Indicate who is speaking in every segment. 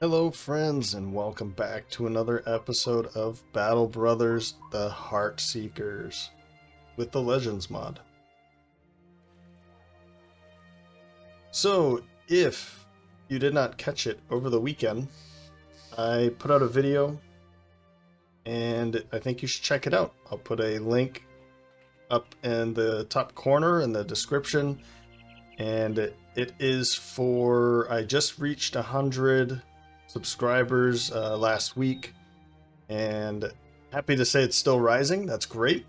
Speaker 1: Hello friends and welcome back to another episode of Battle Brothers the Heartseekers with the Legends mod. So if you did not catch it over the weekend, I put out a video and I think you should check it out. I'll put a link up in the top corner in the description, and it is for, I just reached 100 subscribers last week, and happy to say it's still rising. That's great.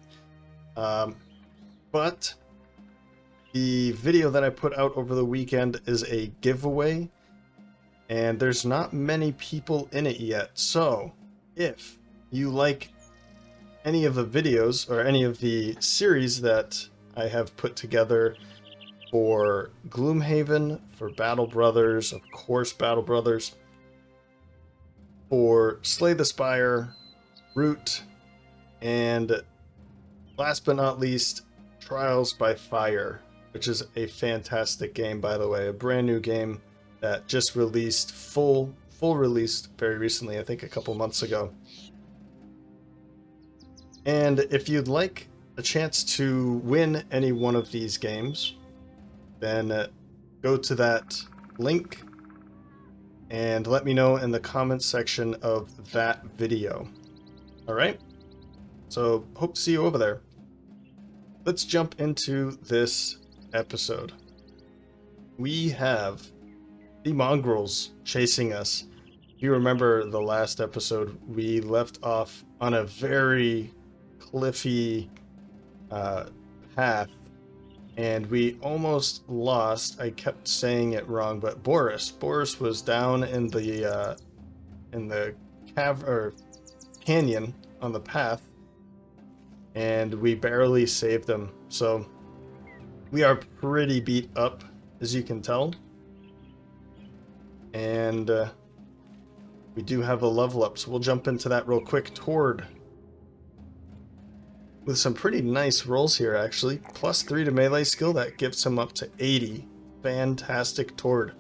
Speaker 1: But the video that I put out over the weekend is a giveaway, and there's not many people in it yet. So if you like any of the videos or any of the series that I have put together for Gloomhaven, for Battle Brothers, of course Battle Brothers, for Slay the Spire, Root, and last but not least, Trials by Fire, which is a fantastic game, by the way, a brand new game that just released full release very recently, I think a couple months ago. And if you'd like a chance to win any one of these games, then go to that link and let me know in the comments section of that video. All right? So hope to see you over there. Let's jump into this episode. We have the mongrels chasing us. If you remember the last episode, we left off on a very cliffy path, and we almost lost. I kept saying it wrong, but Boris was down in the canyon on the path, and we barely saved him. So we are pretty beat up, as you can tell, and we do have a level up, so we'll jump into that real quick. Toward, with some pretty nice rolls here, actually. +3 to melee skill, that gives him up to 80. Fantastic Tord.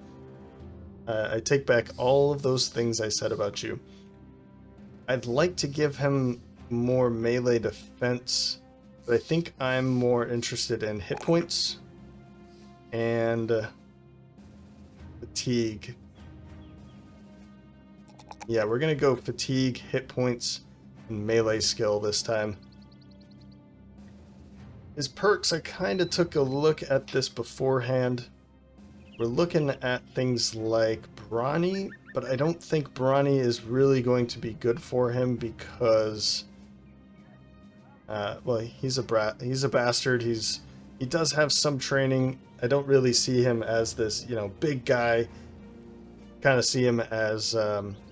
Speaker 1: I take back all of those things I said about you. I'd like to give him more melee defense, but I think I'm more interested in hit points and fatigue. Yeah, we're gonna go fatigue, hit points, and melee skill this time. His perks, I kind of took a look at this beforehand. We're looking at things like Brawny, but I don't think Brawny is really going to be good for him because, well, he's a bastard. He does have some training. I don't really see him as this, big guy. Kind of see him as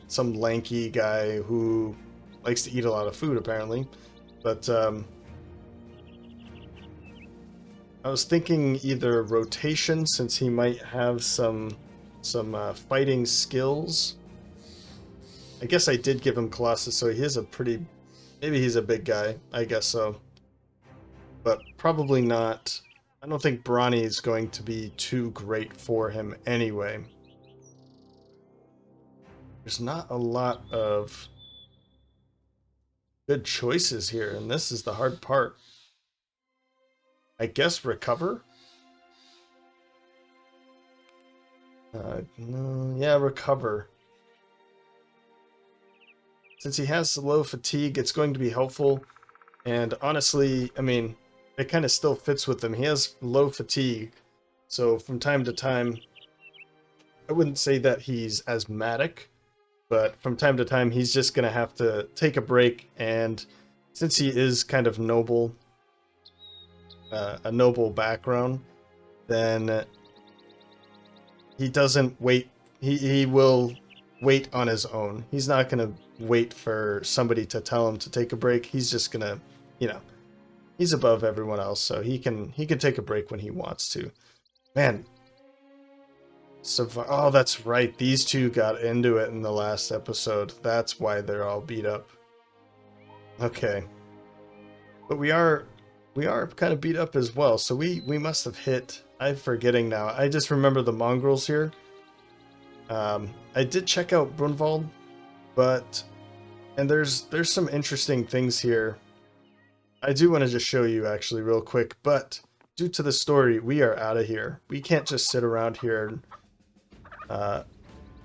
Speaker 1: some lanky guy who likes to eat a lot of food, apparently. But I was thinking either rotation, since he might have some fighting skills. I guess I did give him Colossus, so he is maybe he's a big guy. I guess so. But probably not. I don't think Brawny is going to be too great for him anyway. There's not a lot of good choices here, and this is the hard part. I guess recover? No, yeah, recover. Since he has low fatigue, it's going to be helpful. And honestly, I mean, it kind of still fits with him. He has low fatigue, so from time to time, I wouldn't say that he's asthmatic, but from time to time, he's just going to have to take a break. And since he is kind of noble, a noble background, then he doesn't wait. He will wait on his own. He's not going to wait for somebody to tell him to take a break. He's just going to, he's above everyone else, so he can take a break when he wants to. Man. Oh, that's right. These two got into it in the last episode. That's why they're all beat up. Okay. But we are kind of beat up as well, so we must have hit. I'm forgetting now. I just remember the mongrels here. I did check out Brunwald, but and there's some interesting things here. I do want to just show you actually real quick, but due to the story, we are out of here. We can't just sit around here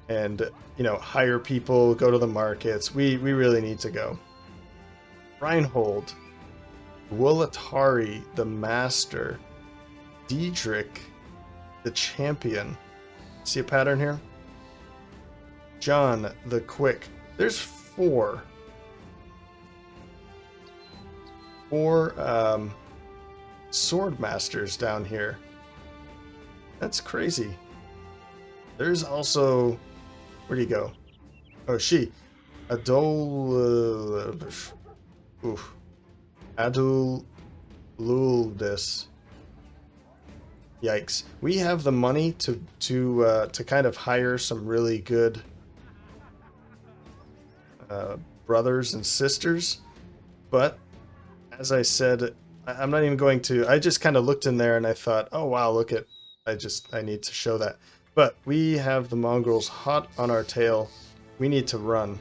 Speaker 1: and you know, hire people, go to the markets. We really need to go. Reinhold, Wolatari, the Master, Diedrich, the Champion. See a pattern here? John, the Quick. There's four sword masters down here. That's crazy. There's also, where'd he go? Oh, she. Adululdis. Yikes. We have the money to kind of hire some really good brothers and sisters, but as I said, I'm not even going to. I just kind of looked in there and I thought, oh wow, look at. I need to show that. But we have the mongrels hot on our tail. We need to run,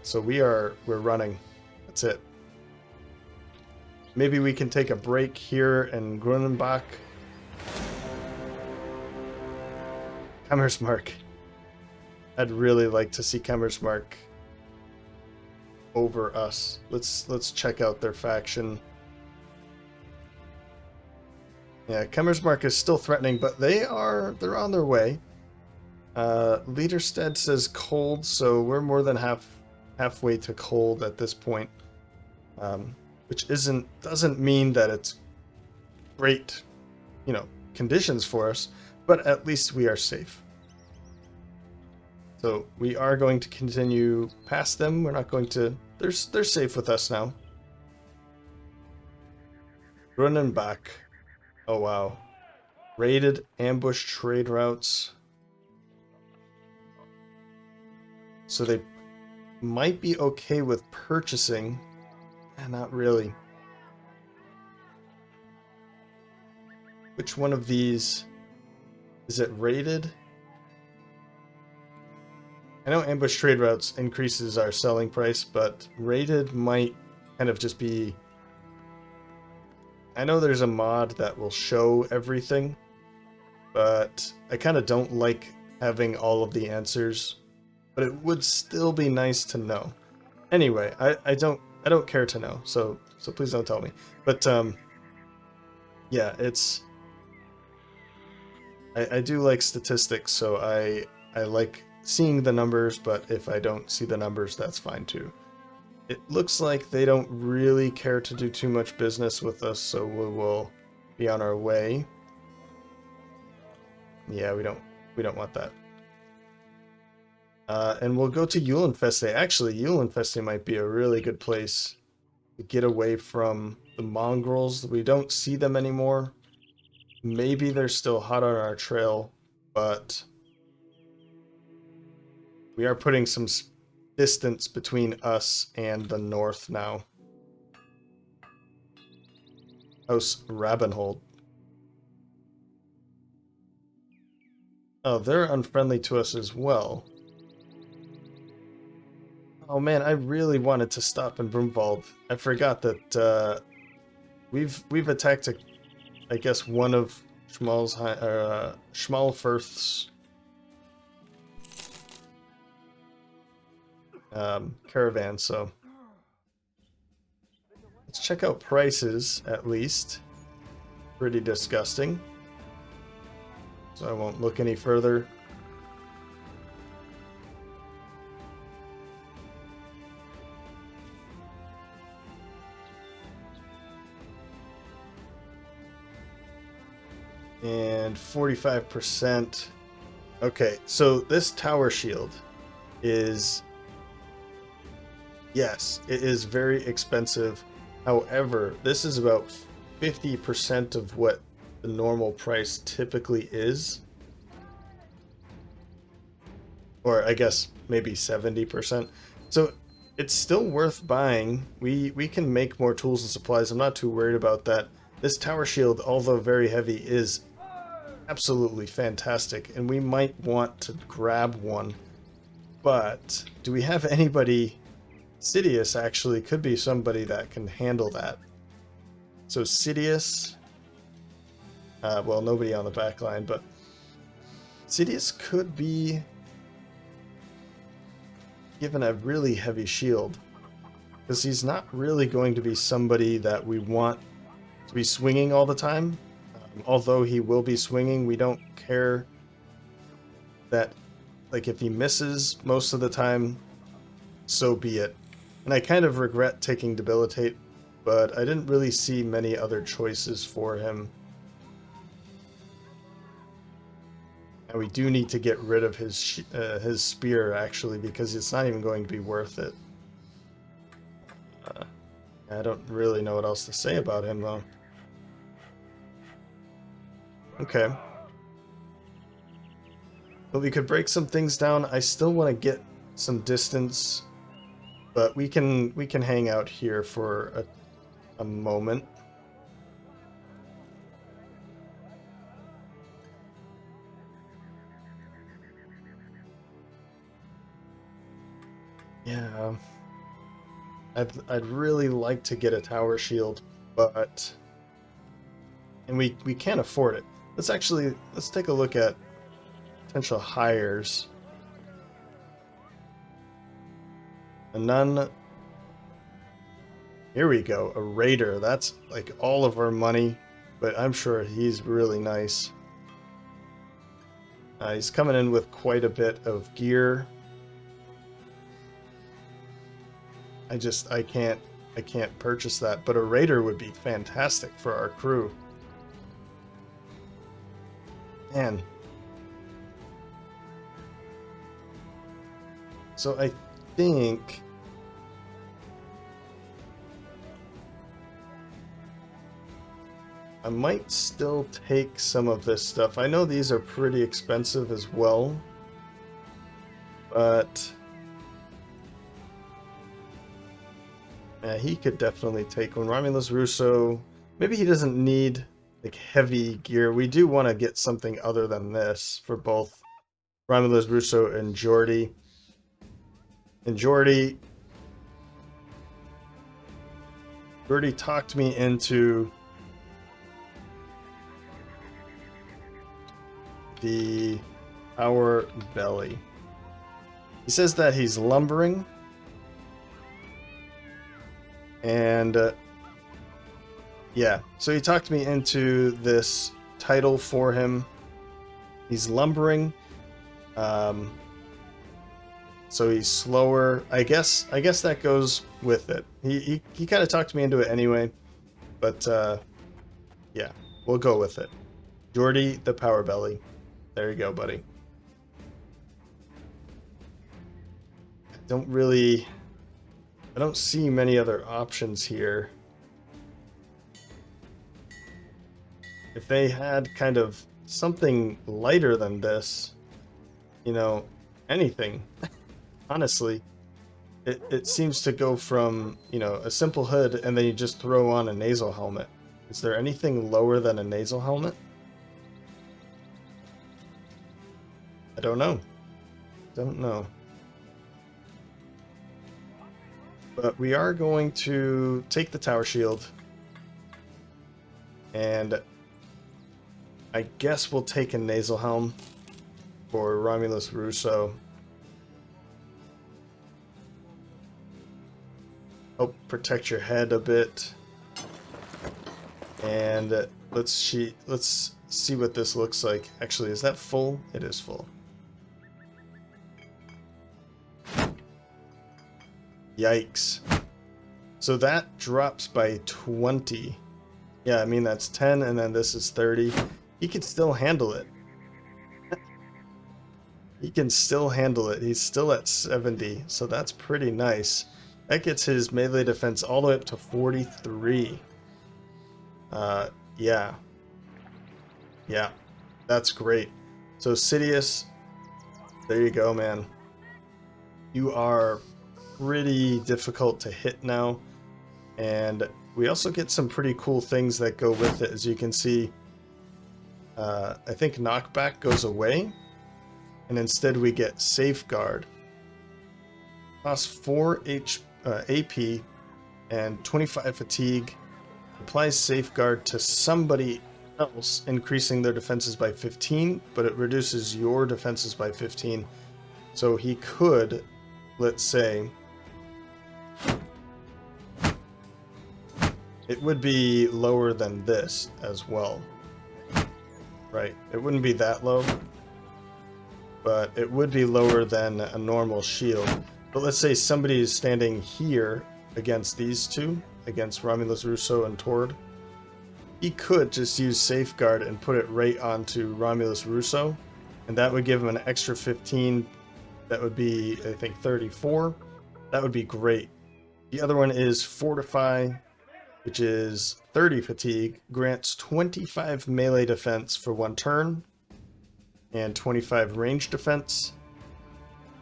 Speaker 1: so we're running. That's it. Maybe we can take a break here in Grunenbach. Kammersmark. I'd really like to see Kammersmark over us. Let's check out their faction. Yeah, Kammersmark is still threatening, but they're on their way. Liederstedt says cold, so we're more than halfway to cold at this point. Which doesn't mean that it's great, you know, conditions for us, but at least we are safe. So we are going to continue past them. We're not going to. They're safe with us now. Grunenbach. Oh wow. Raided, ambush, trade routes. So they might be okay with purchasing. Not really. Which one of these? Is it raided? I know ambush trade routes increases our selling price, but raided might kind of just be... I know there's a mod that will show everything, but I kind of don't like having all of the answers, but it would still be nice to know. Anyway, I don't care to know, so please don't tell me. But yeah, it's... I do like statistics, so I like seeing the numbers, but if I don't see the numbers, that's fine too. It looks like they don't really care to do too much business with us, so we will be on our way. Yeah, we don't want that. And we'll go to Eulenfeste. Actually, Eulenfeste might be a really good place to get away from the mongrels. We don't see them anymore. Maybe they're still hot on our trail, but we are putting some distance between us and the north now. House Rabenhold. Oh, they're unfriendly to us as well. Oh man, I really wanted to stop in Brunwald. I forgot that we've attacked I guess one of Schmalfurth's caravan, so let's check out prices at least. Pretty disgusting. So I won't look any further. And 45%. Okay, so this tower shield is... Yes, it is very expensive. However, this is about 50% of what the normal price typically is. Or I guess maybe 70%. So it's still worth buying. We can make more tools and supplies. I'm not too worried about that. This tower shield, although very heavy, is absolutely fantastic, and we might want to grab one. But do we have anybody? Sidious actually could be somebody that can handle that. So Sidious, well, nobody on the back line, but Sidious could be given a really heavy shield, because he's not really going to be somebody that we want to be swinging all the time. Although he will be swinging, we don't care that, like, if he misses most of the time, so be it. And I kind of regret taking Debilitate, but I didn't really see many other choices for him. And we do need to get rid of his spear, actually, because it's not even going to be worth it. I don't really know what else to say about him, though. Okay. But we could break some things down. I still want to get some distance, but we can hang out here for a moment. Yeah. I'd really like to get a tower shield, but we can't afford it. Let's take a look at potential hires. A nun. Here we go. A raider. That's like all of our money, but I'm sure he's really nice. He's coming in with quite a bit of gear. I can't purchase that, but a raider would be fantastic for our crew. Man. So I think I might still take some of this stuff. I know these are pretty expensive as well, but he could definitely take one. Romulus Russo, maybe he doesn't need like heavy gear. We do want to get something other than this for both Romulus Russo and Jordy. And Jordy talked me into the Power Belly. He says that he's lumbering, and yeah, so he talked me into this title for him. He's lumbering, so he's slower. I guess that goes with it. He kind of talked me into it anyway, but yeah, we'll go with it. Jordy the Power Belly. There you go, buddy. I don't see many other options here. If they had kind of something lighter than this, you know, anything, honestly, it seems to go from, you know, a simple hood and then you just throw on a nasal helmet. Is there anything lower than a nasal helmet? I don't know. Don't know. But we are going to take the tower shield. And I guess we'll take a nasal helm for Romulus Russo. Help protect your head a bit. And let's see what this looks like. Actually, is that full? It is full. Yikes. So that drops by 20. Yeah, I mean, that's 10, and then this is 30. He can still handle it. He can still handle it. He's still at 70, so that's pretty nice. That gets his melee defense all the way up to 43. Yeah. Yeah, that's great. So Sidious, there you go, man. You are pretty difficult to hit now, and we also get some pretty cool things that go with it. As you can see, I think knockback goes away, and instead we get safeguard. Costs 4 AP and 25 fatigue. Applies safeguard to somebody else, increasing their defenses by 15, but it reduces your defenses by 15. So he could, let's say, it would be lower than this as well. Right, it wouldn't be that low, but it would be lower than a normal shield. But let's say somebody is standing here against these two, against Romulus Russo and Tord. He could just use Safeguard and put it right onto Romulus Russo, and that would give him an extra 15. That would be, I think, 34. That would be great. The other one is Fortify, which is 30 fatigue, grants 25 melee defense for 1 turn, and 25 range defense,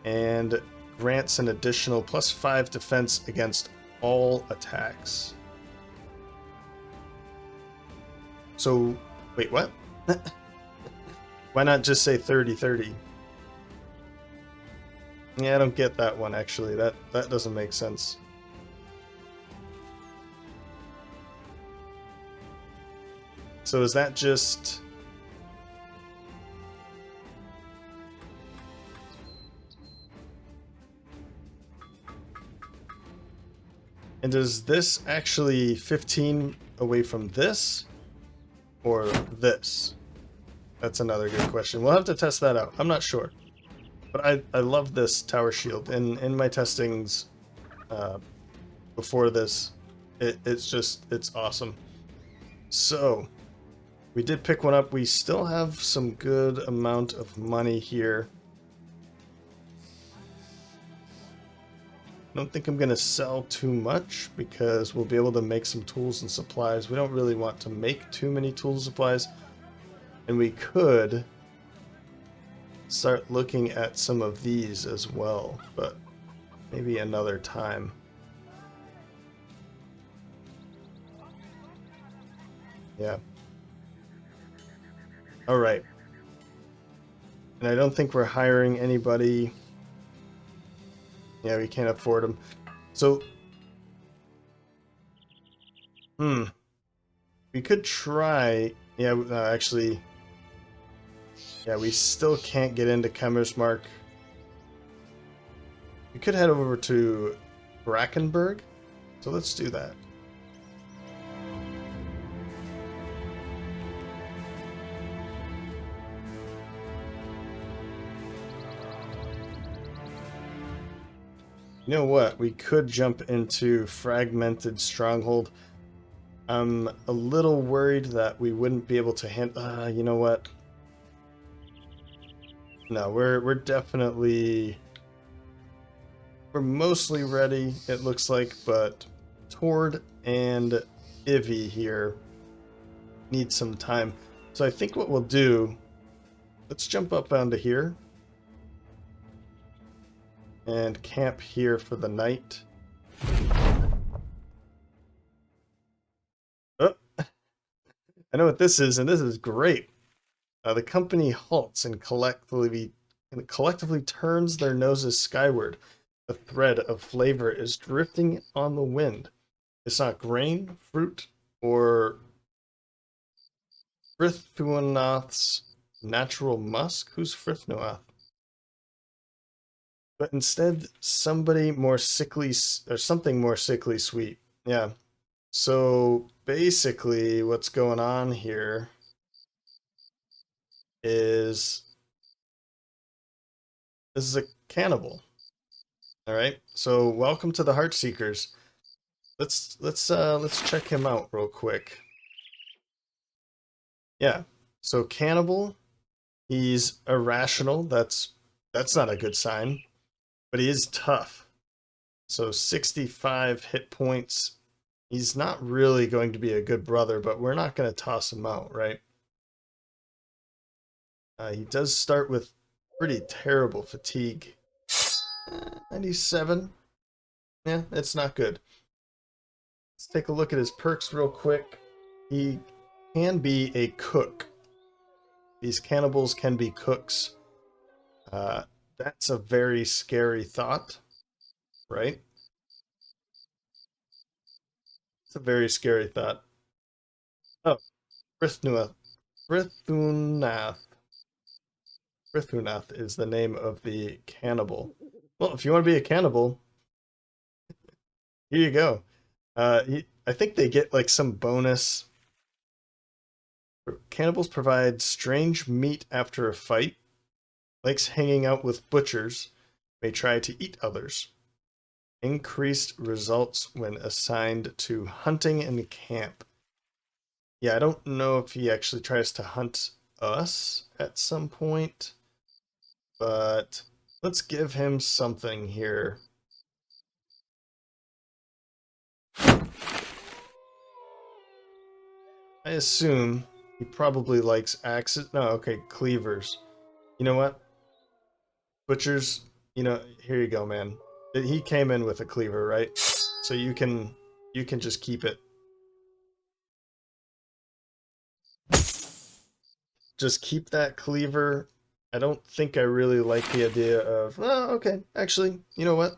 Speaker 1: and grants an additional +5 defense against all attacks. So, wait, what? Why not just say 30-30? Yeah, I don't get that one, actually. That doesn't make sense. So is that just... And is this actually 15 away from this? Or this? That's another good question. We'll have to test that out. I'm not sure. But I love this tower shield. In my testings before this, it's awesome. So, we did pick one up. We still have some good amount of money here. I don't think I'm going to sell too much because we'll be able to make some tools and supplies. We don't really want to make too many tools and supplies. And we could start looking at some of these as well, but maybe another time. Yeah. All right. And I don't think we're hiring anybody. Yeah, we can't afford them. So, we could try. Yeah, actually, yeah, we still can't get into Kemmersmark. We could head over to Brackenberg. So let's do that. You know what? We could jump into Fragmented Stronghold. I'm a little worried that we wouldn't be able to handle... you know what? No, we're definitely... We're mostly ready, it looks like, but Tord and Ivy here need some time. So I think what we'll do... Let's jump up onto here. And camp here for the night. Oh, I know what this is, and this is great. The company halts and collectively turns their noses skyward. A thread of flavor is drifting on the wind. It's not grain, fruit, or Frithnuath's natural musk. Who's Frithnuath? But instead, somebody more sickly, or something more sickly sweet. Yeah. So basically, what's going on here is this is a cannibal. All right. So welcome to the Heartseekers. Let's check him out real quick. Yeah. So cannibal, he's irrational. That's not a good sign. But he is tough. So 65 hit points. He's not really going to be a good brother, but we're not going to toss him out, right? He does start with pretty terrible fatigue. 97. Yeah, it's not good. Let's take a look at his perks real quick. He can be a cook. these cannibals can be cooks. That's a very scary thought, right? It's a very scary thought. Oh, Brithunath. Brithunath. Brithunath is the name of the cannibal. Well, if you want to be a cannibal, here you go. I think they get like some bonus. Cannibals provide strange meat after a fight. Likes hanging out with butchers. May try to eat others. Increased results when assigned to hunting and camp. Yeah, I don't know if he actually tries to hunt us at some point, but let's give him something here. I assume he probably likes axes. No, okay, cleavers. You know what? Butchers, here you go, man. He came in with a cleaver, right? So you can just keep it. Just keep that cleaver. I don't think I really like the idea of, oh, okay, actually, you know what?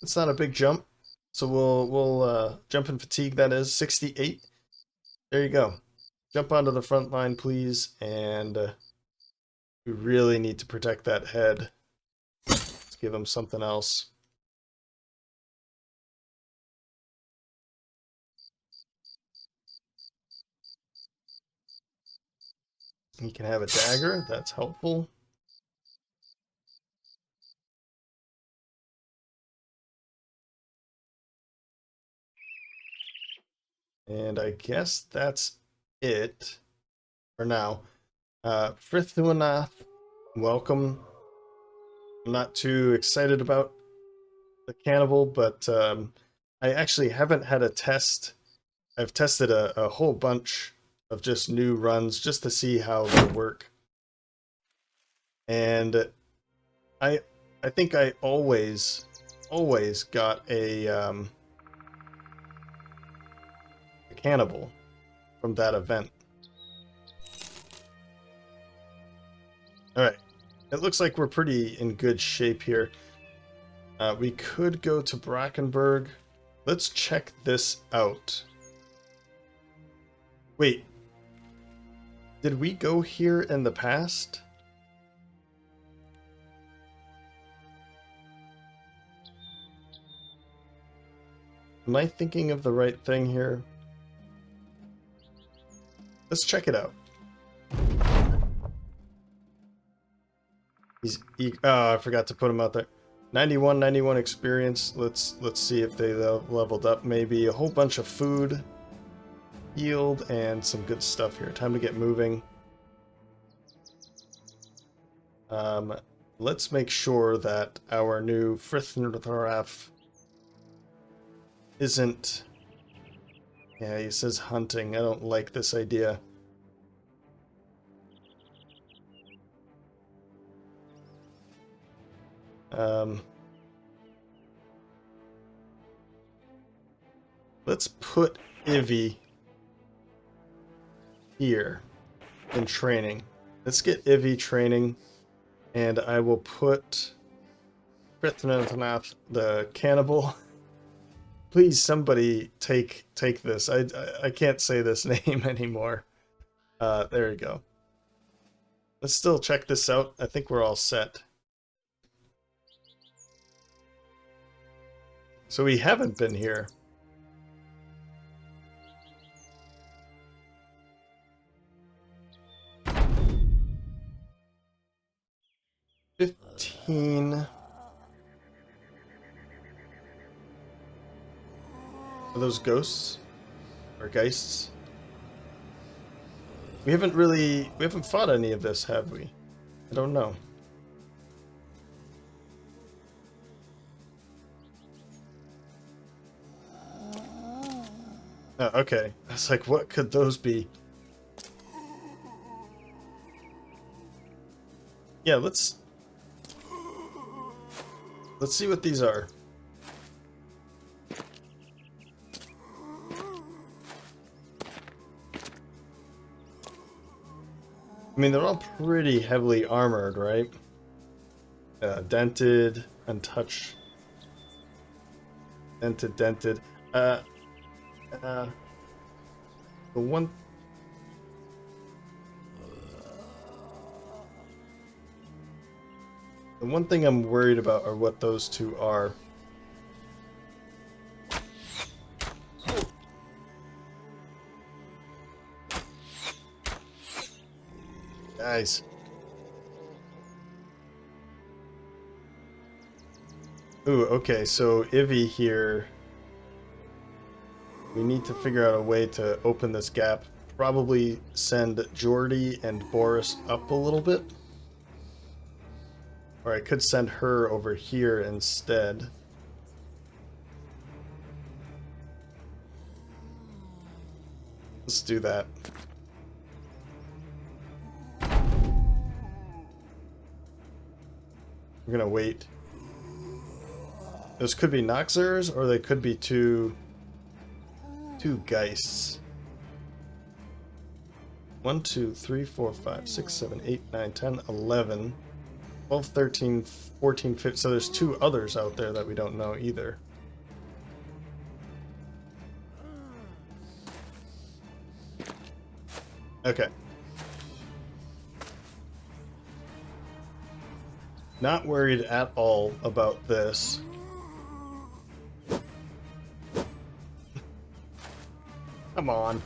Speaker 1: It's not a big jump. So we'll jump in fatigue, that is 68. There you go. Jump onto the front line, please, and we really need to protect that head. Let's give him something else. He can have a dagger, that's helpful. And I guess that's it for now. Frithuanath, welcome. I'm not too excited about the cannibal, but I actually haven't had a test. I've tested a whole bunch of just new runs just to see how they work. And I think I always got a cannibal from that event. Alright, it looks like we're pretty in good shape here. We could go to Brackenberg. Let's check this out. Wait, did we go here in the past? Am I thinking of the right thing here? Let's check it out. I forgot to put him out there. 91 experience. Let's see if they leveled up. Maybe a whole bunch of food, healed, and some good stuff here. Time to get moving. Let's make sure that our new Frithnoraf isn't. Yeah, he says hunting. I don't like this idea. Let's put Ivy here in training. Let's get Ivy training, and I will put Prithnath, the cannibal. Please, somebody take this. I can't say this name anymore. There we go. Let's still check this out. I think we're all set. So we haven't been here. Are those ghosts? Or geists? We haven't fought any of this, have we? I don't know. Oh, okay. I was like, what could those be? Yeah, let's see what these are. I mean, they're all pretty heavily armored, right? Dented, untouched, dented. Uh, uh, the one, the one thing I'm worried about are what those two are. Guys. Ooh, okay, so Ivy here. We need to figure out a way to open this gap. Probably send Jordy and Boris up a little bit. Or I could send her over here instead. Let's do that. We're gonna wait. Those could be Noxers, or they could be two Geists. 1, 2, 3, 4, 5, 6, 7, 8, 9, 10, 11, 12, 13, 14, 15. So there's two others out there that we don't know either. Okay. Not worried at all about this. Come on.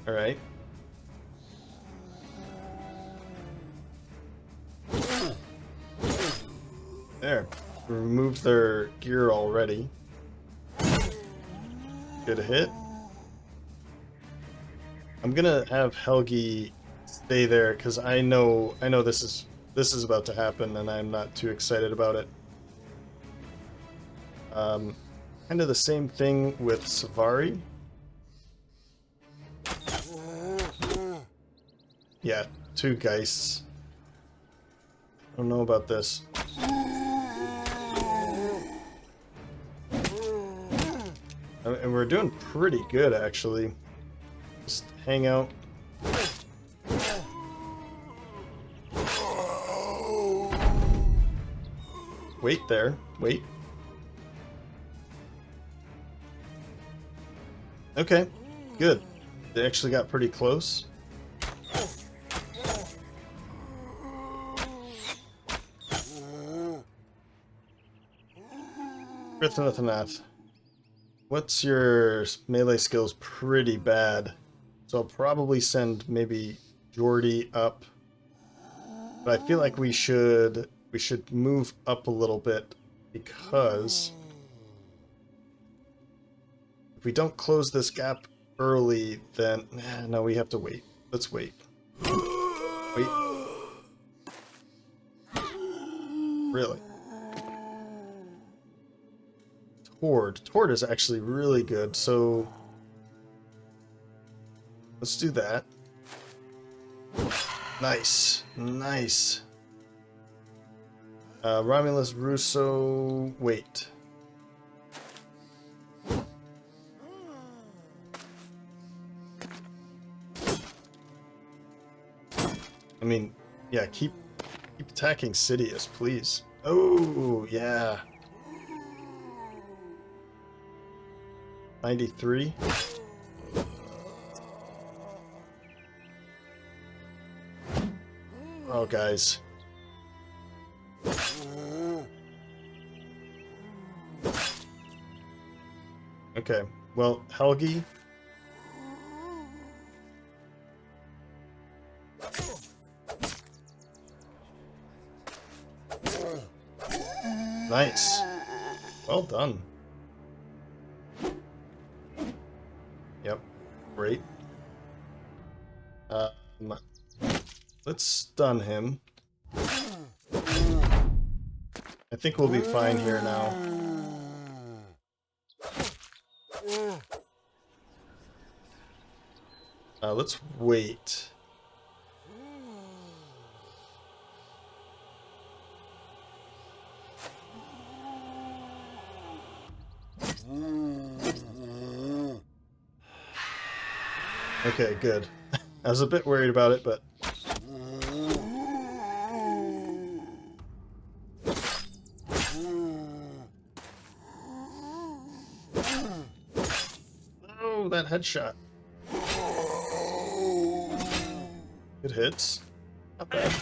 Speaker 1: All right. There. Removed their gear already. Good hit. I'm gonna have Helgi stay there because I know this is about to happen, and I'm not too excited about it. Kind of the same thing with Savari. Yeah, two Geists. I don't know about this. And we're doing pretty good, actually. Just hang out. Wait there. Wait. Okay, good. They actually got pretty close. Krithnathanath. What's your melee skills? Pretty bad. So I'll probably send maybe Jordy up. But I feel like we should move up a little bit because if we don't close this gap early, then no, we have to wait. Let's wait. Wait. Really? Tord. Tord is actually really good, so let's do that. Nice. Nice. Romulus, Russo, wait. I mean, yeah, keep attacking Sidious, please. Oh, yeah. 93. Oh, guys. Okay, well, Helgi. Nice. Well done. Yep, great. Let's stun him. I think we'll be fine here now. Let's wait. Okay, good. I was a bit worried about it, but... Oh, that headshot. Good hits. Not bad.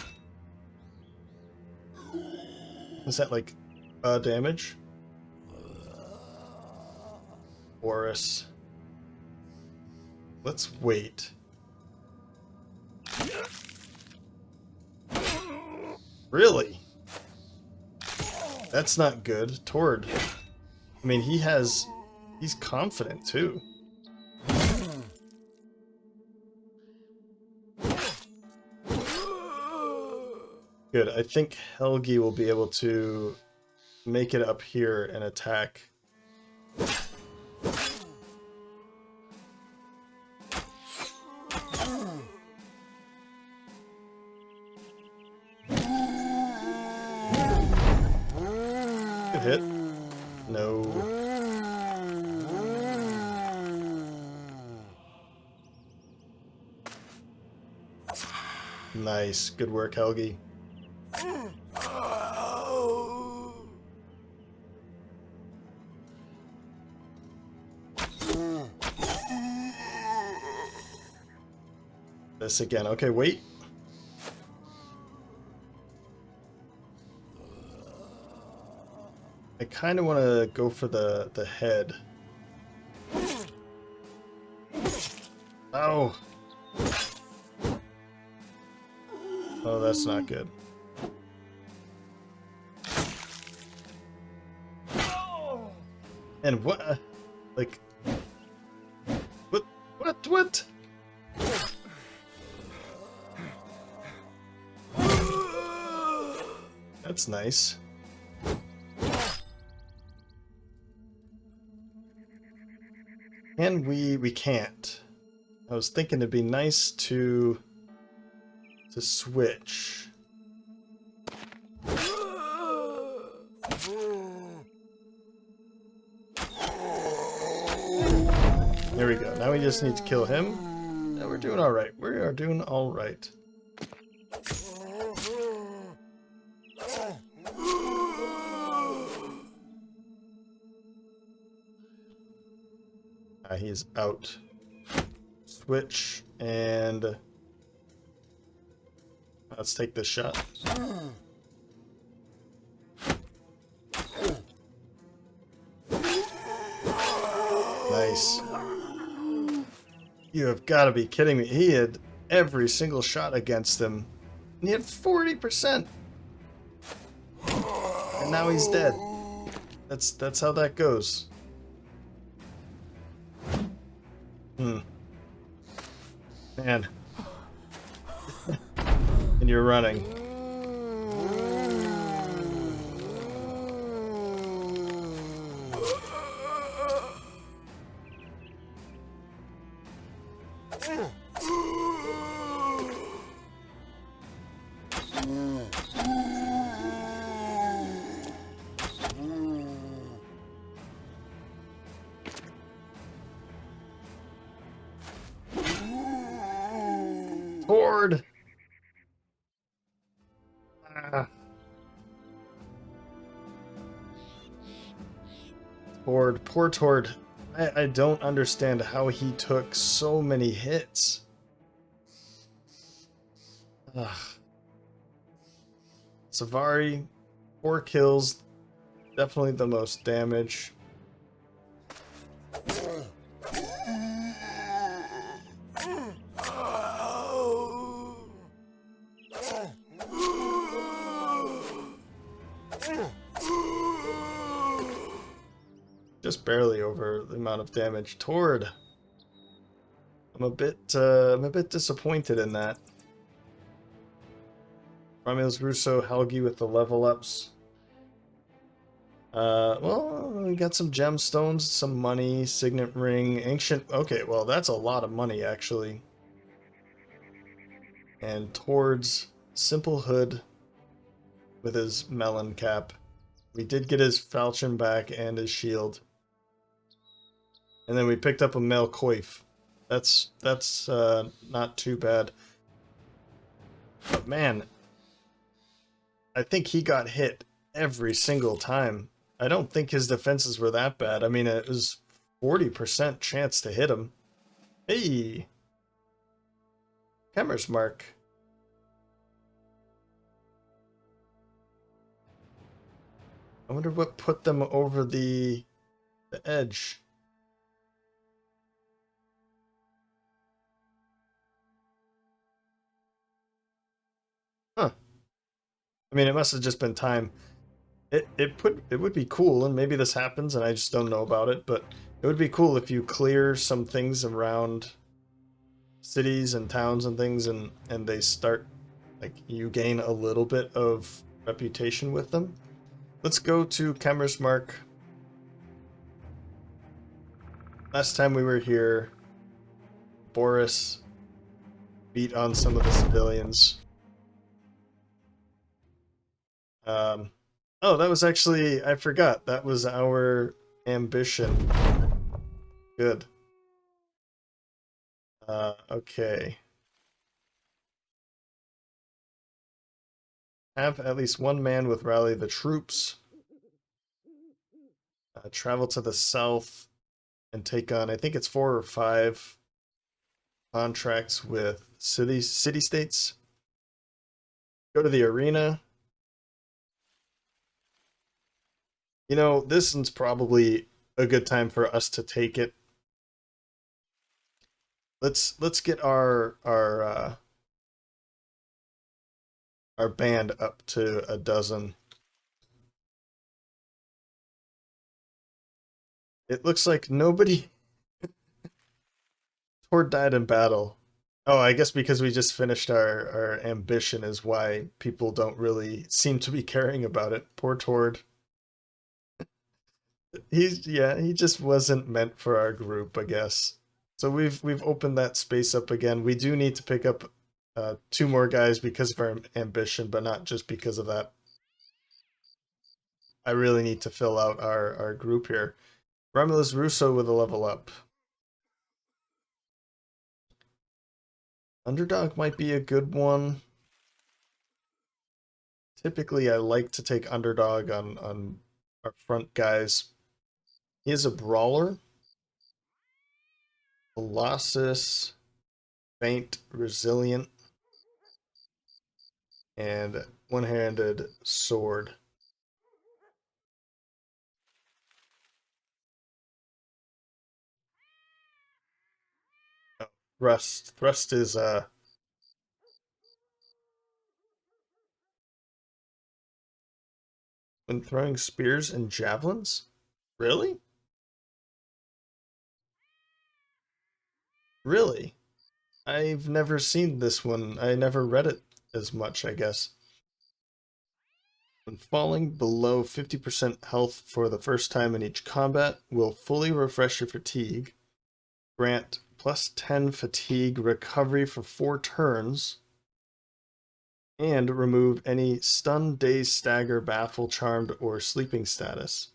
Speaker 1: Is that like damage? Boris. Let's wait. Really? That's not good. Tord. I mean, he's confident too. Good. I think Helgi will be able to make it up here and attack. Good hit. No. Nice. Good work, Helgi. This again. Okay, wait. I kind of want to go for the head. Oh. Oh, that's not good. And what? Like... What? What? That's nice. And we can't. I was thinking it'd be nice to switch. There we go. Now we just need to kill him. And we're doing alright. We are doing alright. He's out. Switch, and let's take this shot. Nice. You have got to be kidding me. He had every single shot against him. And he had 40%. And now he's dead. That's how that goes. Man. And you're running. Tord! Tord, poor Tord. I don't understand how he took so many hits. Ugh. Savari, 4 kills, definitely the most damage. Just barely over the amount of damage. Tord, I'm a bit disappointed in that. Romulus Russo, Helgi with the level ups. Well, we got some gemstones, some money, signet ring, ancient. Okay, well that's a lot of money actually. And Tord's simple hood with his melon cap. We did get his falchion back and his shield. And then we picked up a male coif. That's not too bad. But man, I think he got hit every single time. I don't think his defenses were that bad. I mean, it was 40% chance to hit him. Hey, Kemmer's mark. I wonder what put them over the edge. Huh. I mean, it must have just been time. It would be cool, and maybe this happens and I just don't know about it, but it would be cool if you clear some things around cities and towns and things, and they start, like, you gain a little bit of reputation with them. Let's go to Kemmer's mark. Last time we were here, Boris beat on some of the civilians. Um, oh, that was actually, I forgot, that was our ambition. Good. Okay. Have at least one man with rally the troops. Travel to the south and take on, I think it's 4 or 5 contracts with city states. Go to the arena. You know, this is probably a good time for us to take it. Let's get our band up to a dozen. It looks like nobody Tord died in battle. Oh, I guess because we just finished our ambition is why people don't really seem to be caring about it. Poor Tord. He just wasn't meant for our group, I guess. So we've opened that space up again. We do need to pick up 2 more guys because of our ambition, but not just because of that. I really need to fill out our group here. Romulus Russo with a level up. Underdog might be a good one. Typically, I like to take underdog on our front guys. He is a brawler. Colossus, faint, resilient, and one-handed sword. Oh, thrust. Thrust is when throwing spears and javelins? Really? Really? I've never seen this one. I never read it as much, I guess. When falling below 50% health for the first time in each combat, will fully refresh your fatigue, grant +10 fatigue recovery for 4 turns, and remove any stun, daze, stagger, baffle, charmed, or sleeping status.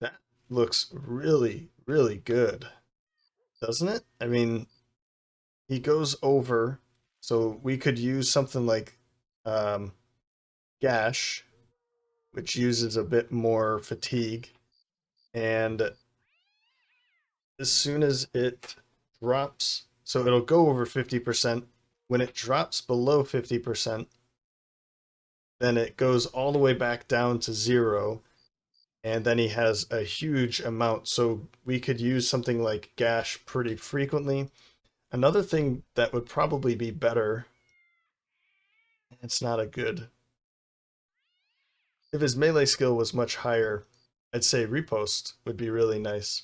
Speaker 1: That looks really, really good, doesn't it? I mean, he goes over, so we could use something like um, Gash, which uses a bit more fatigue, and as soon as it drops, so it'll go over 50%. When it drops below 50%, then it goes all the way back down to 0, and then he has a huge amount. So we could use something like Gash pretty frequently. Another thing that would probably be better, it's not a good. If his melee skill was much higher, I'd say Riposte would be really nice.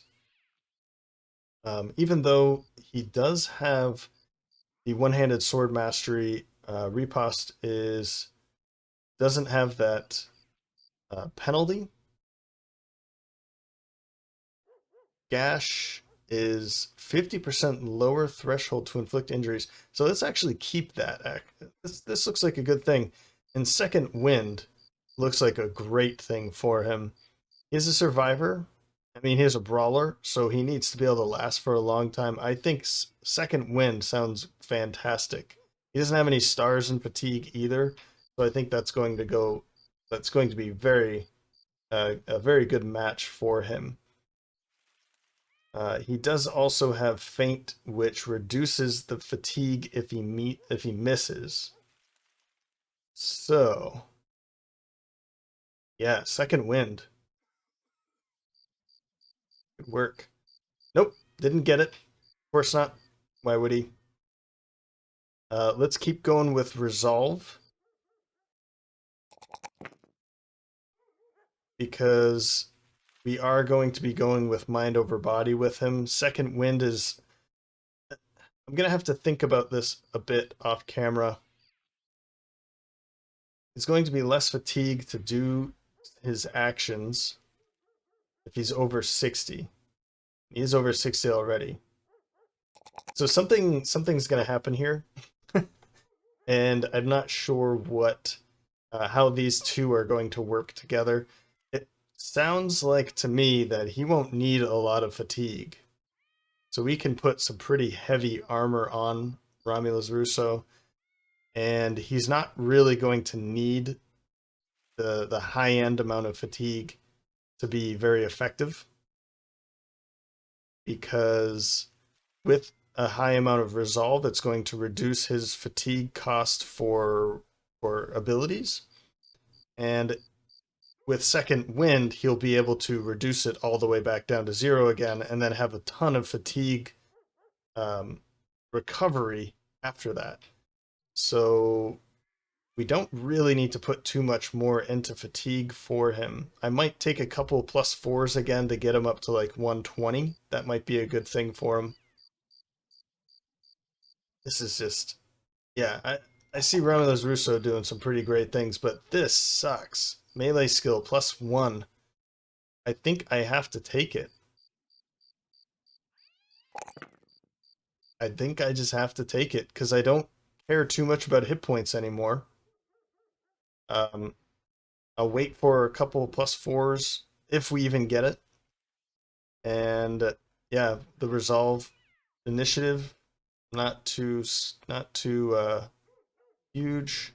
Speaker 1: Even though he does have the one-handed sword mastery, Riposte doesn't have that penalty. Gash is 50% lower threshold to inflict injuries. So let's actually keep that. This looks like a good thing. And Second Wind looks like a great thing for him. He's a survivor. I mean, he's a brawler, so he needs to be able to last for a long time. I think Second Wind sounds fantastic. He doesn't have any stars in fatigue either, so I think that's going to be a very good match for him. He does also have Feint, which reduces the fatigue if he misses. So, yeah, Second Wind. Good work. Nope, didn't get it. Of course not. Why would he? Let's keep going with Resolve because we are going to be going with Mind over Body with him. Second Wind is. I'm going to have to think about this a bit off camera. He's going to be less fatigued to do his actions if he's over 60. He is over 60 already. So something's going to happen here. And I'm not sure what how these two are going to work together. It sounds like to me that he won't need a lot of fatigue. So we can put some pretty heavy armor on Romulus Russo, and he's not really going to need the high end amount of fatigue to be very effective because with a high amount of resolve, it's going to reduce his fatigue cost for abilities. And with Second Wind, he'll be able to reduce it all the way back down to 0 again, and then have a ton of fatigue um, recovery after that. So we don't really need to put too much more into fatigue for him. I might take a couple +4s again to get him up to like 120. That might be a good thing for him. This is just, yeah, I see Romulus Russo doing some pretty great things, but this sucks. Melee skill +1. I think I have to take it. I think I just have to take it because I don't care too much about hit points anymore. Um, I'll wait for a couple +4s if we even get it. And yeah, the resolve initiative not too huge,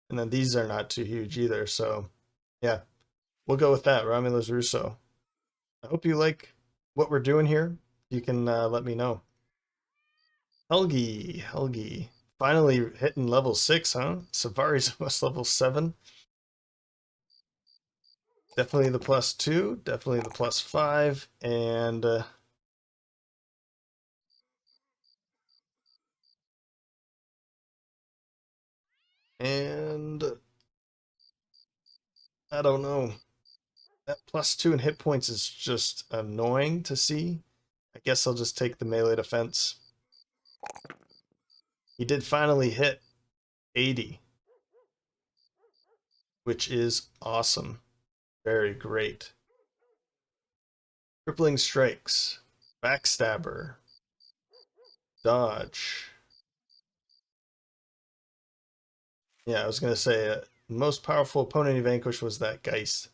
Speaker 1: and then these are not too huge either. So yeah, we'll go with that. Romulus Russo. I hope you like what we're doing here. You can let me know. Helgi. Finally hitting level 6, huh? Savari's almost level 7. Definitely the +2, definitely the +5, and I don't know. That +2 in hit points is just annoying to see. I guess I'll just take the melee defense. He did finally hit 80, which is awesome. Very great. Crippling strikes, backstabber, dodge. Yeah, I was gonna say most powerful opponent he vanquished was that Geist.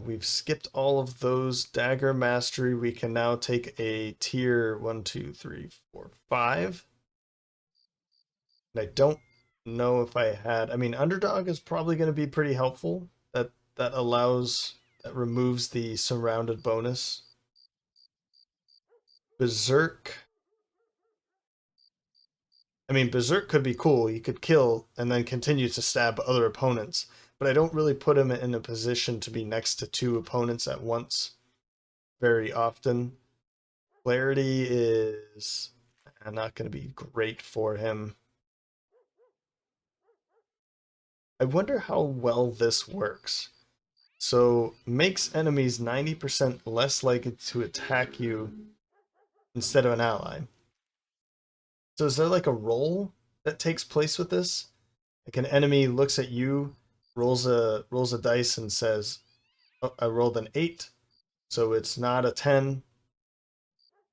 Speaker 1: We've skipped all of those. Dagger mastery. We can now take a tier 1, 2, 3, 4, 5. And I don't know if I had. I mean, underdog is probably going to be pretty helpful. That removes the surrounded bonus. Berserk. I mean, Berserk could be cool. You could kill and then continue to stab other opponents. But I don't really put him in a position to be next to 2 opponents at once very often. Clarity is not going to be great for him. I wonder how well this works. So, makes enemies 90% less likely to attack you instead of an ally. So is there like a roll that takes place with this? Like an enemy looks at you, rolls a dice and says, oh, I rolled an 8, so it's not a 10,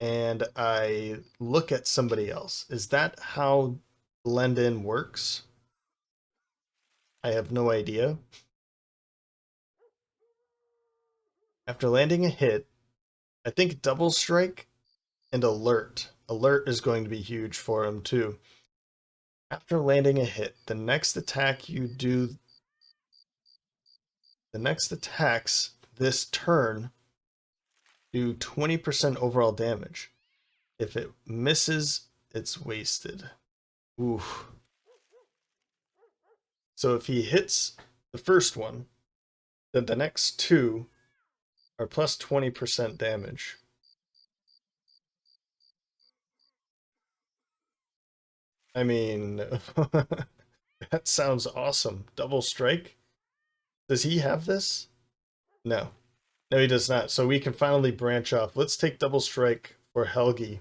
Speaker 1: and I look at somebody else. Is that how blend in works? I have no idea. After landing a hit, I think double strike and alert. Alert is going to be huge for him too. After landing a hit, the next attacks this turn do 20% overall damage. If it misses, it's wasted. Oof. So if he hits the first one, then the next two are plus 20% damage. I mean, that sounds awesome. Double strike? Does he have this? No. No, he does not. So we can finally branch off. Let's take double strike for Helgi.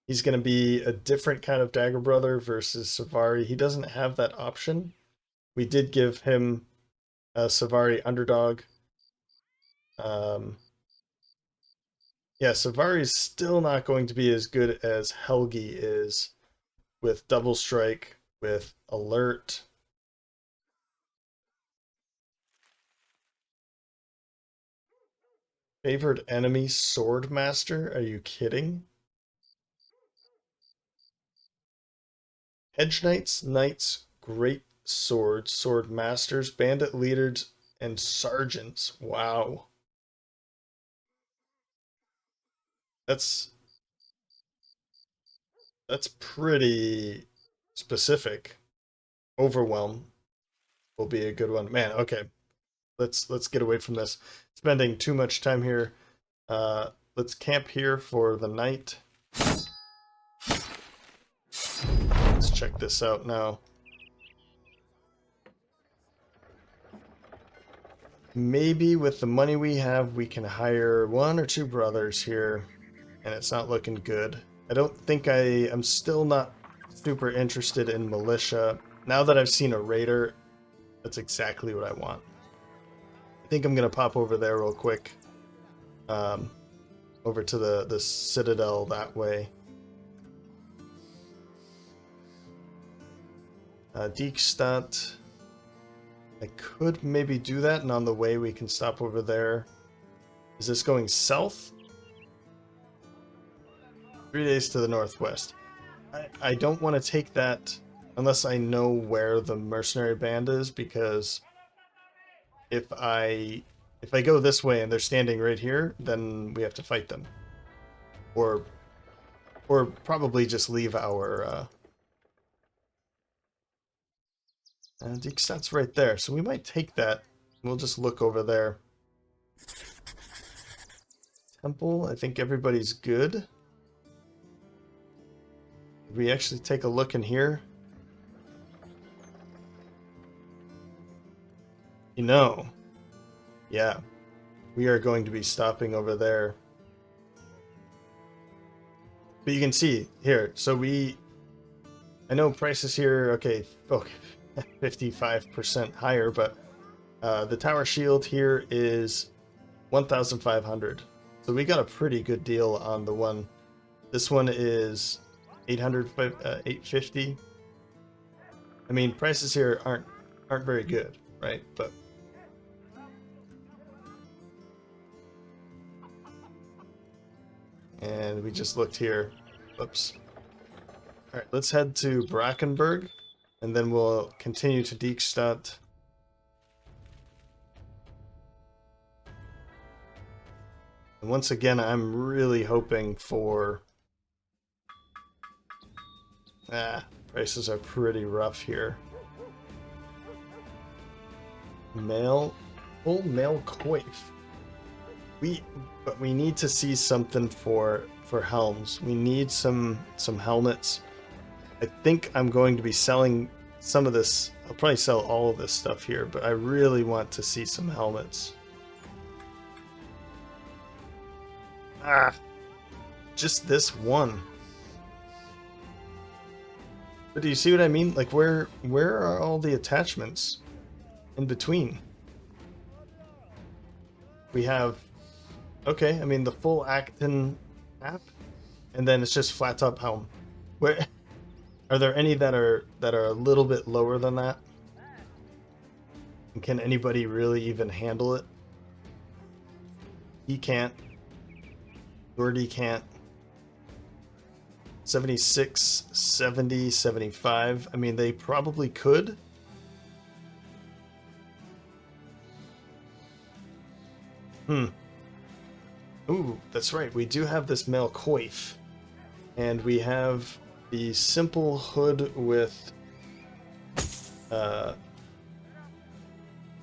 Speaker 1: He's going to be a different kind of Dagger Brother versus Savari. He doesn't have that option. We did give him a Savari underdog. Yeah, Savari's still not going to be as good as Helgi is with double strike, with alert. Favored enemy Swordmaster? Are you kidding? Hedge Knights, Knights, Great Swords, Sword Masters, Bandit Leaders, and Sergeants. Wow. That's pretty specific. Overwhelm will be a good one. Man, okay. Let's get away from this. Spending too much time here. Let's camp here for the night. Let's check this out now. Maybe with the money we have, we can hire 1 or 2 brothers here, and it's not looking good. I don't think I'm still not super interested in militia. Now that I've seen a raider, that's exactly what I want. I think I'm gonna pop over there real quick. Over to the citadel that way. Diekstadt. I could maybe do that, and on the way we can stop over there. Is this going south? 3 days to the northwest. I don't want to take that unless I know where the mercenary band is, because if I go this way and they're standing right here, then we have to fight them. Or probably just leave our Diekstadt's right there, so we might take that. We'll just look over there. Temple, I think everybody's good. Did we actually take a look in here? You know, yeah, we are going to be stopping over there. But you can see here, so I know prices here, okay, 55% higher, but the tower shield here is 1,500. So we got a pretty good deal on the one. This one is 850. I mean, prices here aren't very good, right? But and we just looked here. Oops. All right, let's head to Brackenberg, and then we'll continue to Diekstadt. And once again, I'm really hoping for... prices are pretty rough here. Full mail coif. But we need to see something for helms. We need some helmets. I think I'm going to be selling some of this. I'll probably sell all of this stuff here, but I really want to see some helmets. Just this one. But do you see what I mean? Like, where are all the attachments in between? We have, okay, I mean the full Acton app, and then it's just flat top helm. Where are there any that are a little bit lower than that? And can anybody really even handle it? He can't. Gordy can't. 76, 70, 75. I mean, they probably could. Ooh, that's right. We do have this male coif. And we have the simple hood with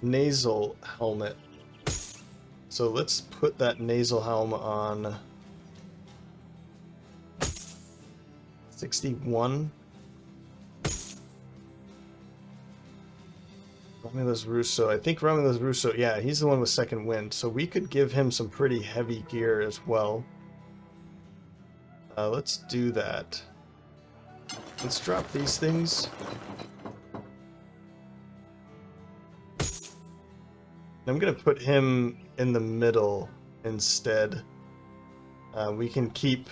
Speaker 1: nasal helmet. So let's put that nasal helm on 61. Romulus Russo. I think Romulus Russo, yeah, he's the one with second wind. So we could give him some pretty heavy gear as well. Let's do that. Let's drop these things. I'm going to put him in the middle instead. We can keep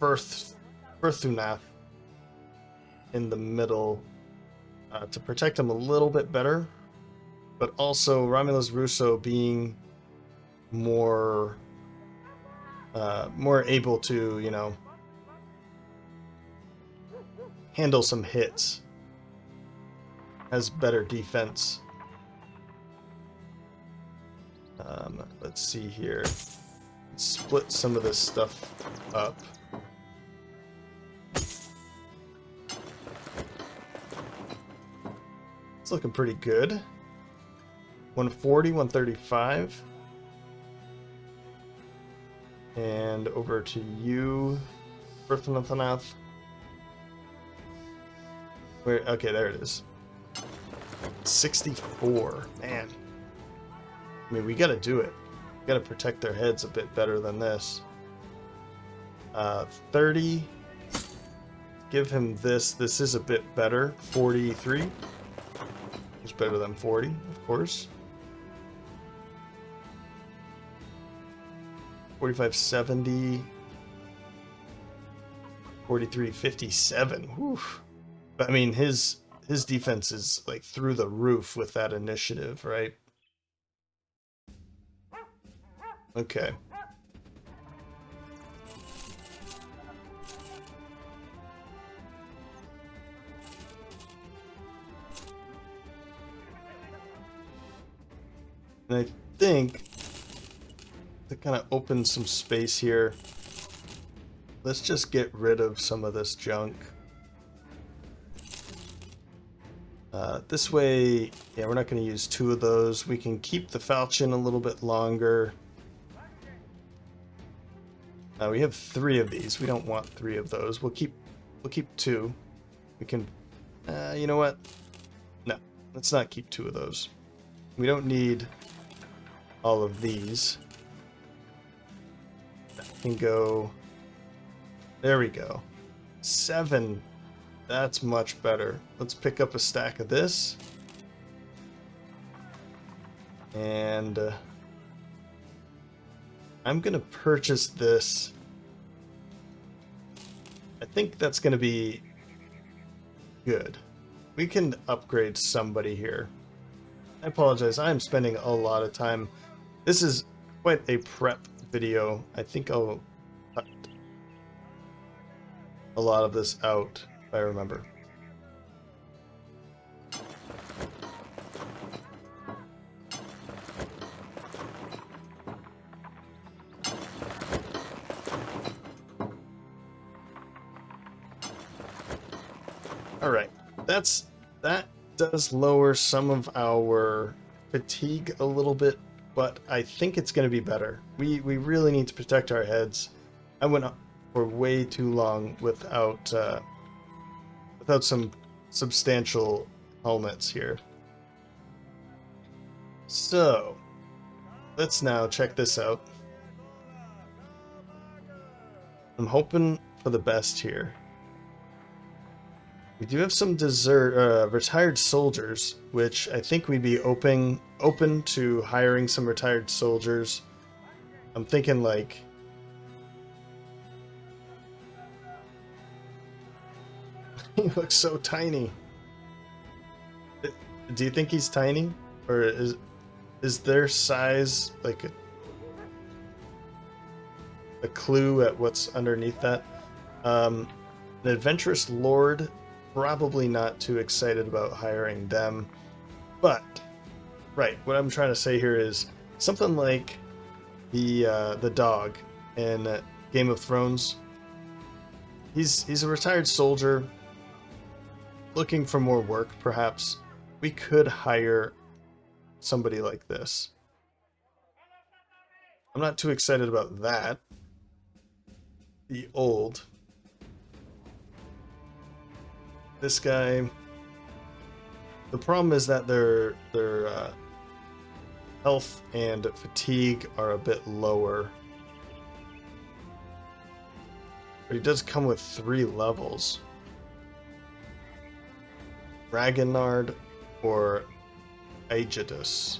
Speaker 1: Firthunath in the middle to protect him a little bit better, but also Romulus Russo being more able to, you know, handle some hits, has better defense. Let's see here. Let's split some of this stuff up. It's looking pretty good. 140, 135. And over to you, Firthunath. Where? Okay, there it is. 64. Man. I mean, we gotta do it. We gotta protect their heads a bit better than this. 30. Give him this. This is a bit better. 43. It's better than 40, of course. 4570. 4357. Whew. But I mean, his defense is like through the roof with that initiative, right? Okay. And I think to kind of open some space here, let's just get rid of some of this junk. This way, yeah, we're not going to use 2 of those. We can keep the falchion a little bit longer. We have 3 of these. We don't want 3 of those. We'll keep 2. We can, you know what? No, let's not keep 2 of those. We don't need all of these. That can go. There we go. 7. That's much better. Let's pick up a stack of this. And I'm going to purchase this. I think that's going to be good. We can upgrade somebody here. I apologize. I'm spending a lot of time. This is quite a prep video. I think I'll cut a lot of this out if I remember. Alright, that does lower some of our fatigue a little bit, but I think it's going to be better. We really need to protect our heads. I went for way too long without some substantial helmets here. So, let's now check this out. I'm hoping for the best here. We do have some retired soldiers, which I think we'd be open to hiring some retired soldiers. I'm thinking like he looks so tiny. Do you think he's tiny, or is their size like a clue at what's underneath that. An adventurous lord, probably not too excited about hiring them. But, right, what I'm trying to say here is something like the dog in Game of Thrones. He's a retired soldier looking for more work, perhaps. We could hire somebody like this. I'm not too excited about that. The old. This guy. The problem is that their health and fatigue are a bit lower. But he does come with 3 levels. Ragnard or Aegidius.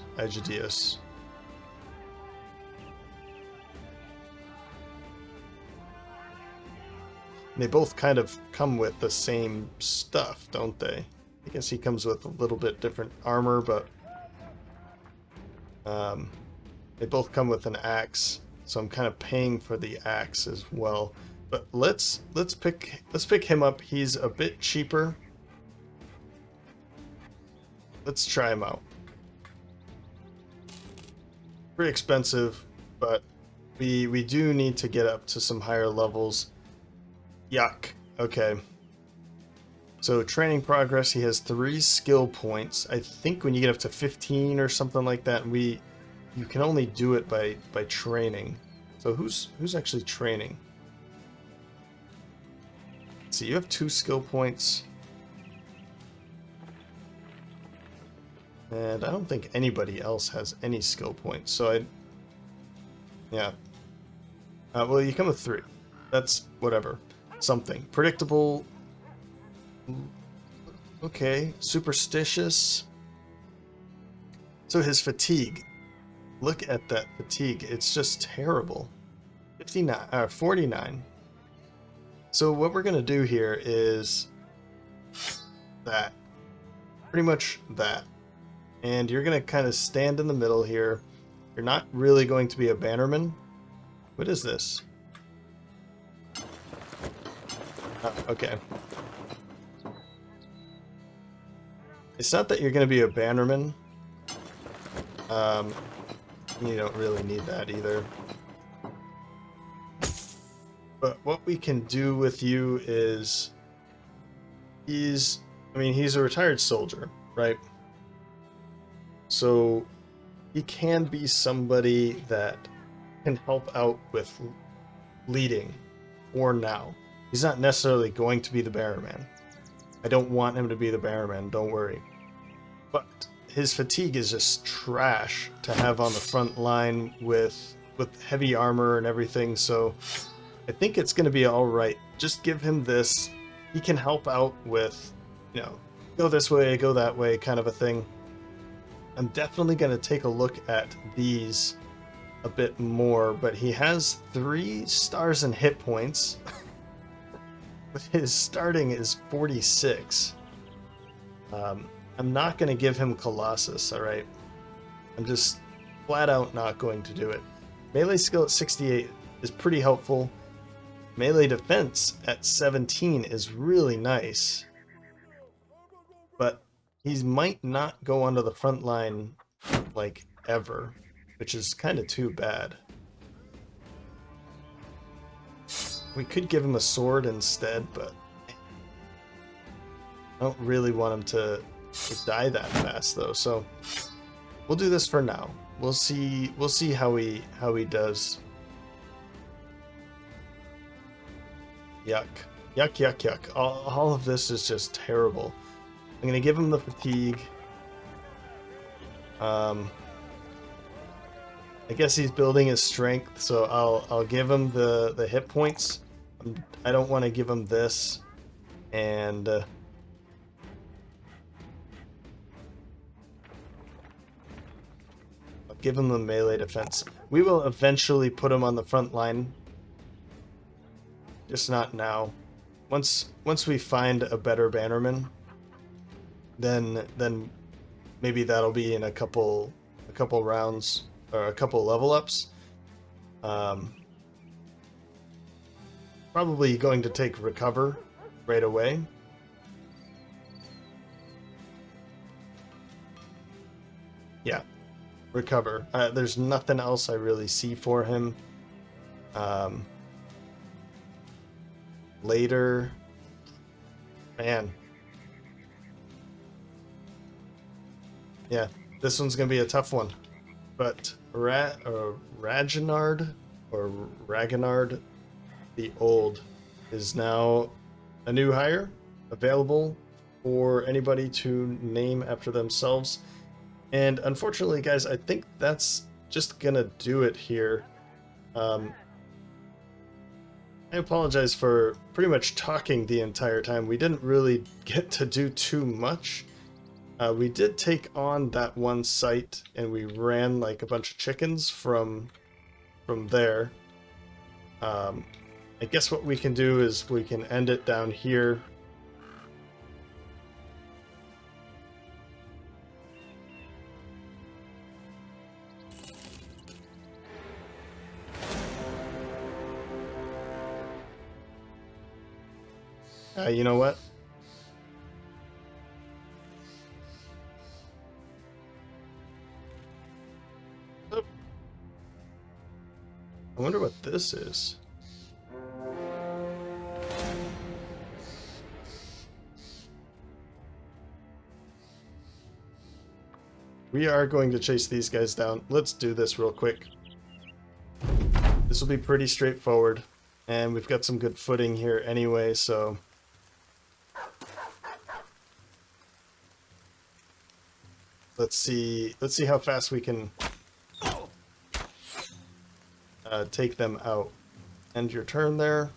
Speaker 1: They both kind of come with the same stuff, don't they? I guess he comes with a little bit different armor, but they both come with an axe, so I'm kind of paying for the axe as well. But let's pick him up. He's a bit cheaper. Let's try him out. Pretty expensive, but we do need to get up to some higher levels. Yuck. Okay. So training progress, he has 3 skill points. I think when you get up to 15 or something like that, you can only do it by training. So who's actually training? Let's see, you have 2 skill points. And I don't think anybody else has any skill points. So yeah. Well, you come with 3. That's whatever. Something. Predictable. Okay. Superstitious. So his fatigue. Look at that fatigue. It's just terrible. 49. So what we're going to do here is that. Pretty much that. And you're going to kind of stand in the middle here. You're not really going to be a bannerman. What is this? Oh, okay. It's not that you're going to be a bannerman. You don't really need that either. But what we can do with you is... He's a retired soldier, right? So he can be somebody that can help out with leading for now. He's not necessarily going to be the Bearman. I don't want him to be the Bearman, don't worry. But his fatigue is just trash to have on the front line with heavy armor and everything, so I think it's going to be alright. Just give him this. He can help out with, go this way, go that way kind of a thing. I'm definitely going to take a look at these a bit more, but he has 3 stars and hit points. But his starting is 46. I'm not going to give him Colossus, alright? I'm just flat out not going to do it. Melee skill at 68 is pretty helpful. Melee defense at 17 is really nice. But he might not go onto the front line, like, ever, which is kind of too bad. We could give him a sword instead, but I don't really want him to die that fast, though. So we'll do this for now. We'll see how he does. Yuck. Yuck, yuck, yuck. All of this is just terrible. I'm going to give him the fatigue. I guess he's building his strength, so I'll give him the hit points. I don't want to give him this, and I'll give him the melee defense. We will eventually put him on the front line, just not now. Once we find a better bannerman, then maybe that'll be in a couple rounds or a couple level ups. probably going to take recover right away. Yeah, recover. There's nothing else I really see for him. Later, man. Yeah, this one's gonna be a tough one. But Ragnard or Ragnard the Old is now a new hire available for anybody to name after themselves. And unfortunately, guys, I think that's just gonna do it here. I apologize for pretty much talking the entire time. We didn't really get to do too much. We did take on that one site, and we ran like a bunch of chickens from there. I guess what we can do is we can end it down here. You know what? Oh. I wonder what this is. We are going to chase these guys down. Let's do this real quick. This will be pretty straightforward, and we've got some good footing here anyway, so... Let's see how fast we can take them out. End your turn there.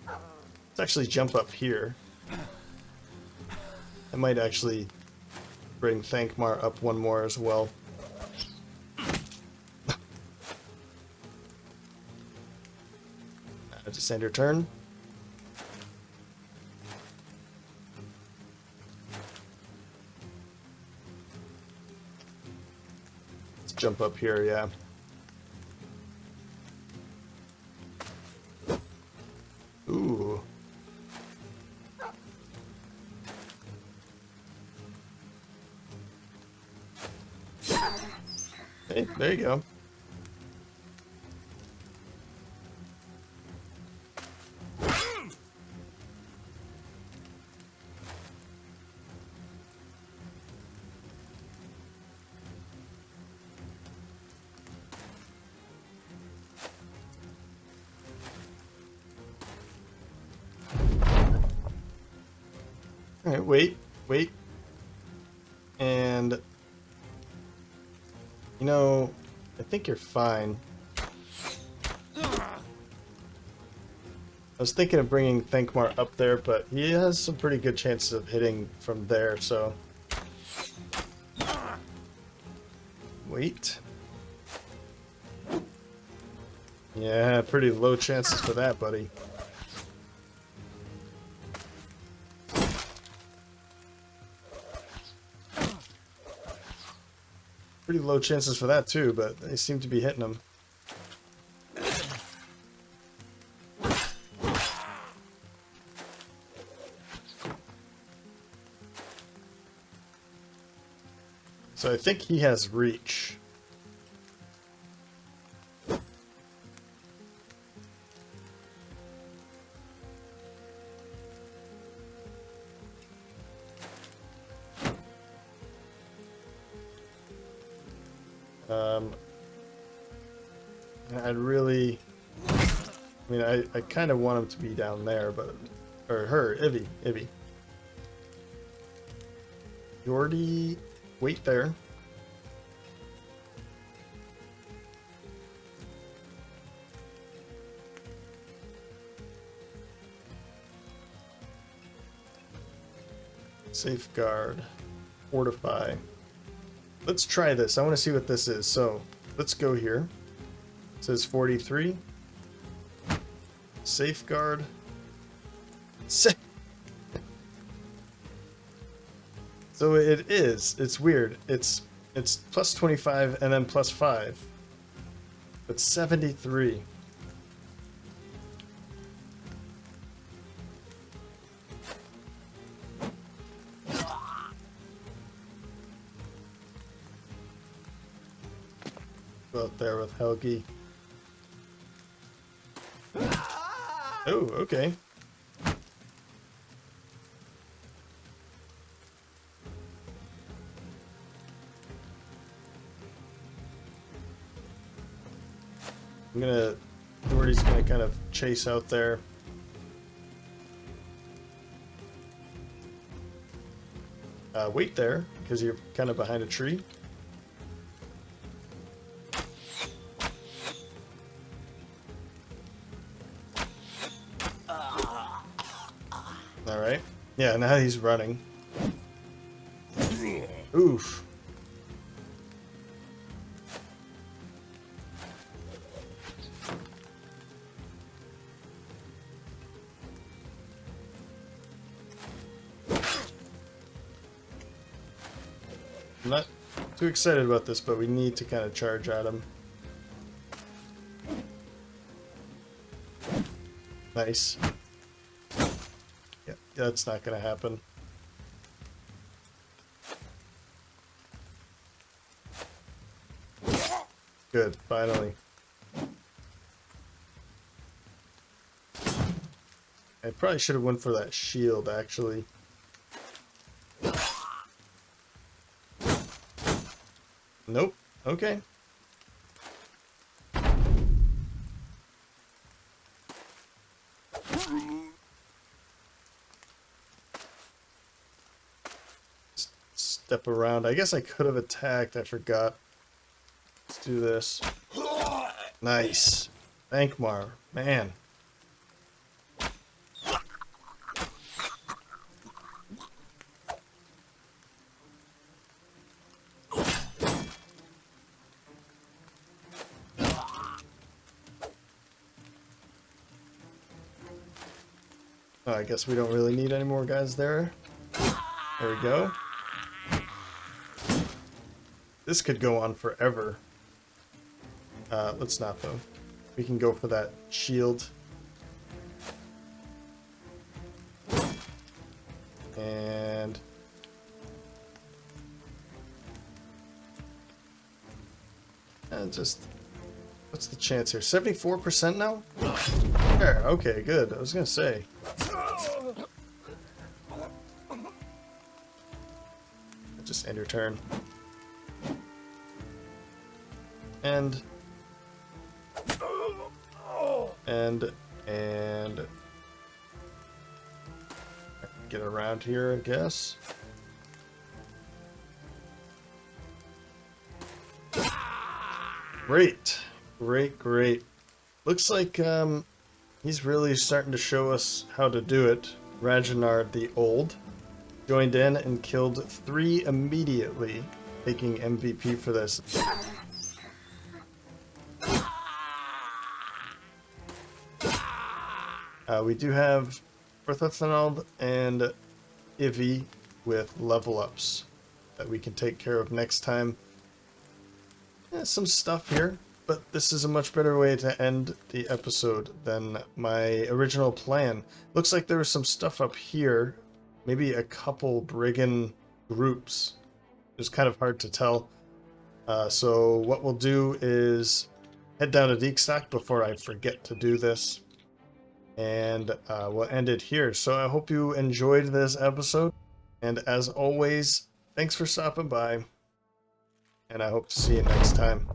Speaker 1: Let's actually jump up here. I might actually bring Thankmar up one more as well. Just end your turn. Jump up here, yeah. Ooh. Hey, there you go. Alright, wait. And... You know, I think you're fine. I was thinking of bringing Thankmar up there, but he has some pretty good chances of hitting from there, so... Wait. Yeah, pretty low chances for that, buddy. Pretty low chances for that too, but they seem to be hitting them. So I think he has reach. I'd really... I mean, I kind of want him to be down there, but... Or her, Ivy. Yordi, wait there. Safeguard. Fortify. Let's try this. I want to see what this is. So, let's go here. It says 43. Safeguard. So it is. It's weird. It's plus 25 and then plus 5. But 73. out there with Helgi. Oh, okay. Doherty's gonna kind of chase out there. Wait there, because you're kind of behind a tree. Alright. Yeah, now he's running. Oof. I'm not too excited about this, but we need to kind of charge at him. Nice. Yeah, that's not going to happen. Good, finally. I probably should have went for that shield, actually. Nope. Okay. Step around. I guess I could have attacked. I forgot. Let's do this. Nice. Thankmar. Man. Oh, I guess we don't really need any more guys there. There we go. This could go on forever. Let's not though. We can go for that shield. And just what's the chance here? 74% now? There, okay, good. I was gonna say. Just end your turn. And get around here, I guess. Great. Looks like he's really starting to show us how to do it. Ragnar the Old joined in and killed 3 immediately, taking MVP for this. We do have Berthathnald and Ivy with level ups that we can take care of next time. Some stuff here, but this is a much better way to end the episode than my original plan. Looks like there was some stuff up here, maybe a couple brigand groups. It was kind of hard to tell. So what we'll do is head down to Deekstock before I forget to do this. And we'll end it here. So I hope you enjoyed this episode. And as always, thanks for stopping by. And I hope to see you next time.